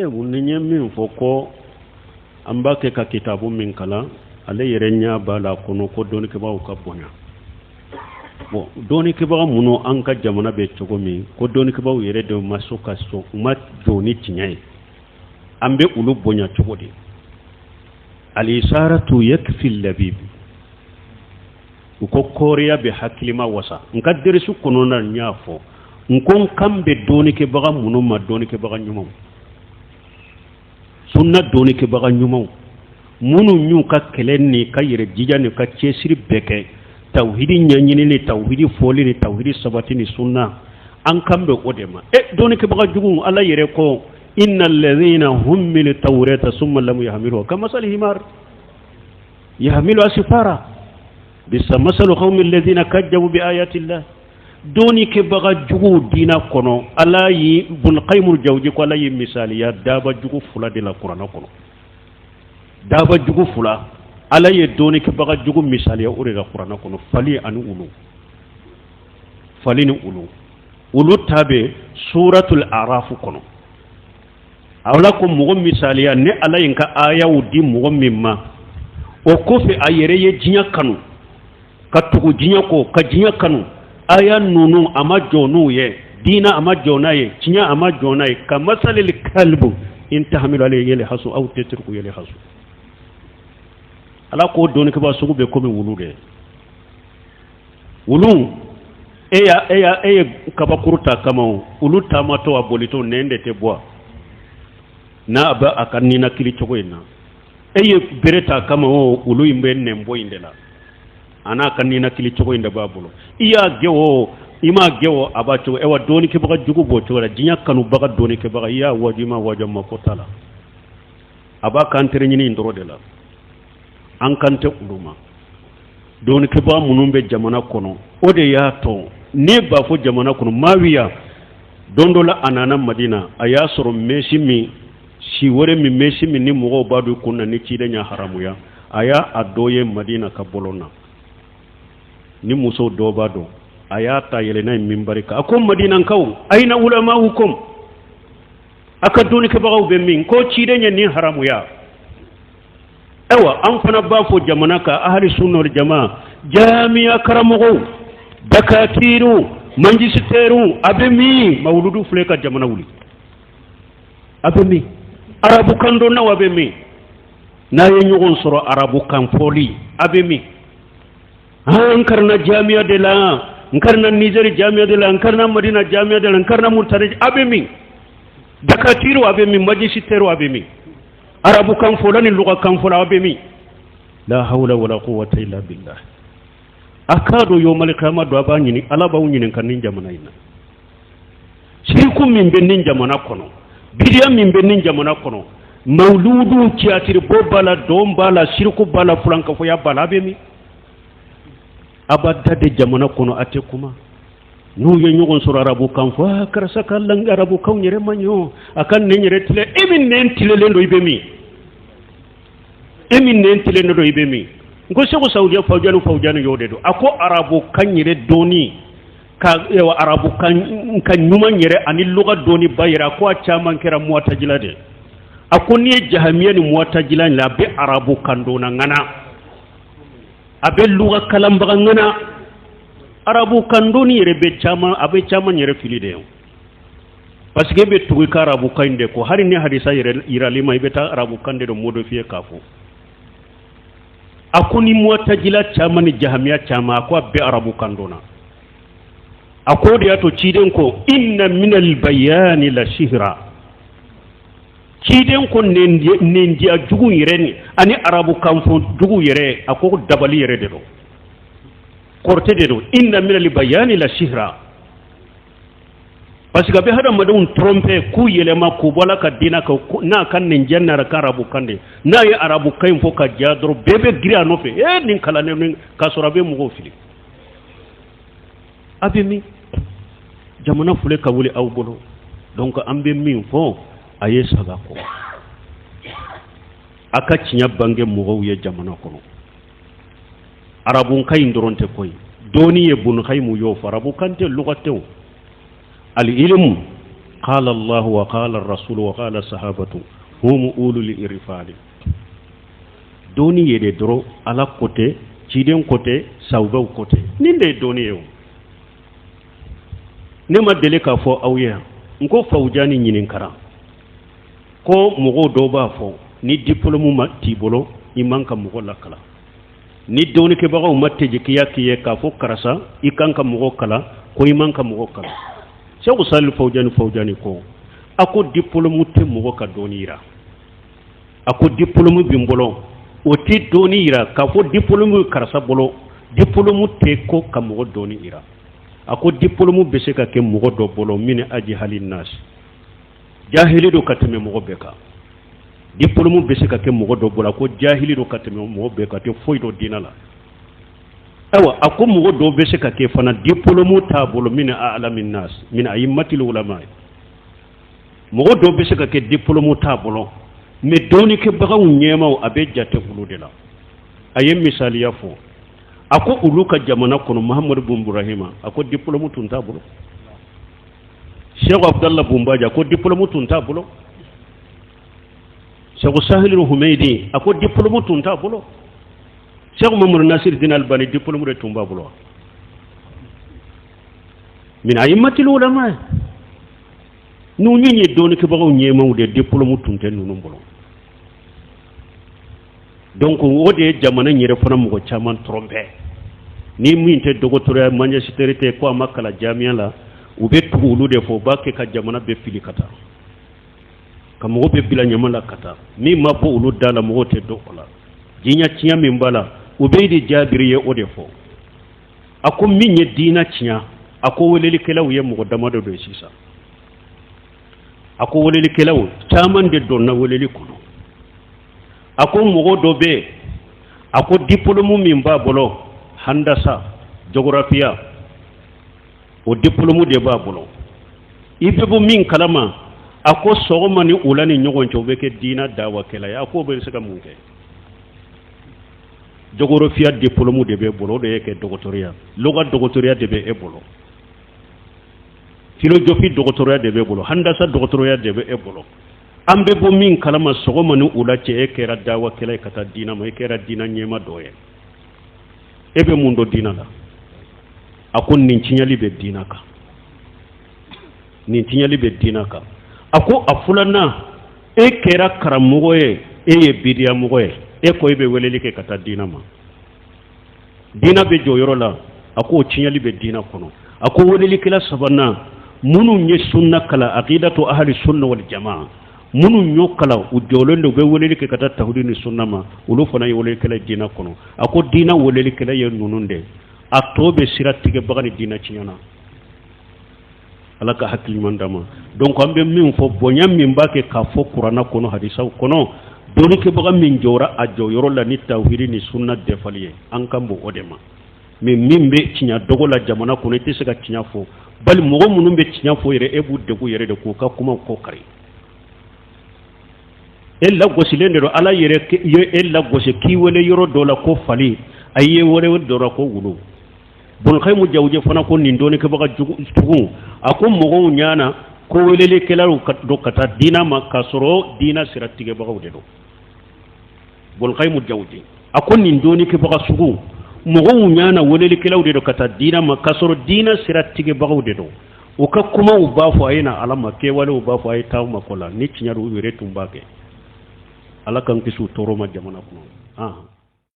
wunni min foko amba ke ka kitabu min kala ale yerenya bala kono ko doni ke bawo ka bonya bon doni ke bawo muno an ka jamana be cogo min ko doni ke bawo yere de masuka so ma doni tinyai ambe ulu bonya cogo de al isharatu yakfi al labib ko koriya be haklima wasa ngadere su kono na nyafo nkon kambe doni ke bawo muno ma doni ke bawo nyumam sunna doni ke baga nyumaw munu nyu ka kelenni ka yere jijani ka cesiri beke tawhidi nyanyini ni tawhidi foli ni tawhidi sabati ni sunna an kambe odema doni ke baga jugu ala yere ko innal ladhina hum min tawrata summa lam yahmiluha kama salihimar yahmilu asfara bisa masalu qaumil ladhina kajjabu bi ayati llah doni ke baga jugu dina kono ala yi bun qaymul jawji ko ala yi misaliya daba jugu fula de la qur'ana kono daba jugu fula ala yi doni ke baga jugu misaliya ure la qur'ana kono fali an ulu fali ni ulu tabe suratul araf kono awla ko mo misaliya ne ala yin ka aya wudi mo mimma o ko fe ayere ye jinya kanu ka tugu jinya ko ka jinya kanu aya nunu ama jonu ye dina ama jona ye cinya ama jona ye kama salil kalbu in tahmilu alayhi yali hasu aw tatruku yali hasu ala ko doni ke ba sugu be ko mi wulude wulu eya kaba kurta kama ulu tamato abolito nende te bois na ba akanni na kili chogo ina bereta kama ulu imbe nembo indela ana kan ni nakili chogo inda babulo iya gewo ima gewo abacho ewa doni ke baga jugu bo to jinya kanu baga doni ke baga iya wajima wajama ko tala aba kan tere nyini ndoro de la an kante uluma doni ke ba munumbe jamana kono ode ya to ne ba fo jamana kono mawiya dondola anana madina aya soro mesimi si wore mi mesimi ni mugo badu kunna ni ci danya haramuya aya adoye madina ka bolona ni muso doba do ayata yelena minbarika akom madinan kaw aina ulama hukum aka doni ke bagaw be min ko ciide ni haramu ya ewa an fana ba fo jamana ka ahli sunna wal jamaa jami'a karamugo dakatiru manjisiteru abemi mawludu fleka jamana wuli abemi arabu kando na wabemi na yenyogon soro arabu kan foli abemi nkarna jamia de la nkarna Niger jamia de la nkarna Madina jamia de la nkarna Murtani abemi dakatiru abemi majisiteru abemi arabu kan fulani lugha kan fulani abemi la hawla wala quwwata illa billah akado yawmal qiyamah do abanyini alaba wunyini kan nin jamana ina shirku min benin jamana kono bidiya min benin jamana kono mauludu tiatir bobala dombala shirku bala fulanka fo ya bala abemi abadda de jamana kono ate kuma nu ye nyogon sura arabu kan fo karasa kallan arabu kan nyere manyo akan ne nyere tile emin nen tile lendo ibemi emin nen tile ndo ibemi ngo sego saudiya fawjanu yode do ako arabu kan nyere doni ka ewa arabu kan nyuma nyere ani luga doni bayira ko chaman kera muwatajila de ako ni jahamiya ni muwatajila la be arabu kan dona ngana abe luga kalambaga ngana arabu kandoni yere be chama abe chama yere filide parce que be tugi ka arabu kande ko hari ne hadisa yere iralima ibeta arabu kande do modo fiye kafo akuni muwatajila chama ni jahamiya chama ko be arabu kandona akodi yato ciden ko inna minal bayani la shihra ciden ko nendi a jugu yere ni ani arabu kanfo jugu yere ako dabali yere de do korte de do inna minal bayani la shihra parce que be hada madun tromper ku yelema ko bola ka dina ka na kan nin janna ka arabu kande na ya arabu kayn fo ka jadro bebe gira no fe nin kala ne nin kasura be mu go fili abimi jamana fule ka wuli aw bolo donc ambe min fo aye saga ko aka cinya bange mu ye jamana ko arabun kay ndoronte koy doni ye bun khay mu yo farabu kante lugatew al ilmu qala Allah wa qala ar-rasul wa qala sahabatu hum ulul irfani doni yede doro ala côté ciden côté sawbaw côté ninde doni yo ne ma dele ka fo awya ngo fawjani nyinin kara ko mogo do ba fo ni diplôme ma tibolo imanka mogo lakala ni doni ke baga umatte jikiya kiye ka fo karasa ikanka mogo kala ko imanka mogo kala Cheikh Usal fawjani ko ako diplôme te mogo ka donira ako diplôme bimbolo o ti donira ka fo diplôme karasa bolo diplôme te ko ka mogo donira ako diplôme be se ka ke mogo do bolo min aji halin nas jahili do kateme mogo beka diplôme be se ka ke mogo do bolo ko jahili do kateme mogo beka te foy do dinala awa ako mogo do be se ka ke fana diplôme ta bolo min a'lamin nas min aymatil ulama mogo do be se ka ke diplôme ta bolo me doni ke baga nyema abe jate fulu de la ayem misaliya fo ako uluka jamana kono Muhammad bin Ibrahima ako diplôme tunta bolo Cheikh Abdallah Bumbaja ako diplôme tunta bolo Cheikh Sahil Humaydi ako diplôme tunta bolo Cheikh Muhammad Nasir Din Albani diplôme de tumba bolo min aymatil ulama nu ñi doni ke baga ñema de diplôme tunte nunu bolo donc wode jamana ñere fana mo chaman trompé ni minte dogotoria magistérité ko makala jamia la ube tuulu de fo bakke ka jamana be fili kata kam mo be bila nyamala kata mi mabo ulu dala mo te dokola jinya cinya min bala ube di jabiriye ode fo ako minye dina cinya ako weleli kelaw ye mo damado do sisa ako weleli kelaw chaman de donna weleli kuno ako mogo dobe ako diplôme min ba bolo handasa geographia o diplôme de ba bolo ibe bo min kalama ako sogoma ni ulani nyogon chobe ke dina dawa kala ya ko be saka munke geographia diplôme de be bolo de ke doctoria loga doctoria de be e bolo philosophie doctoria de be bolo handasa doctoria de be e bolo ambe bo min kalama sogoma ni ulace e kera dawa kala kata dina ma e kera dina nyema doye ebe mundo dina la akon nin cinyali be dina ka nin cinyali be dina ka ako afulana e kera karamugo e ye bidiya mugo e ko ebe weleli ke kata dina ma dina be joyoro la ako cinyali be dina kono ako weleli kala sabana munu nye sunna kala aqidatu ahli sunna wal jamaa munu nyokala u jolendo be weleli ke kata tawhidini sunna ma ulu fana yole kala dina kono ako dina weleli kala ye nununde atobe siratige bagani dina cinyana alaka hakili mandama donc ambe min fo bonyam min bake ka fo qur'ana kono hadisa kono doni ke baga min jora a joyoro la ni tawhidini sunna defaliye an kambo odema min be cinya dogola jamana kono tese ka cinya fo bal mogo munum be cinya fo yere ebu degu yere de ko ka kuma ko kari ella gosilende do ala yere ella gose ki wele yoro dola ko fali aye wore dora ko wulu bul khaymu jawje fana ko nin doni ke baga tugu ako mogo nyana ko welele kelaru do kata dina ma kasoro dina siratige baga wude do bul khaymu jawje ako nin doni ke baga sugu mogo nyana welele kelaru de do kata dina ma kasoro dina siratige baga wude do o ka kuma u bafo ayina alama ke wale u bafo ay taw makola ni cinyaru were tumbake ala kan kisu toro ma jamana kuno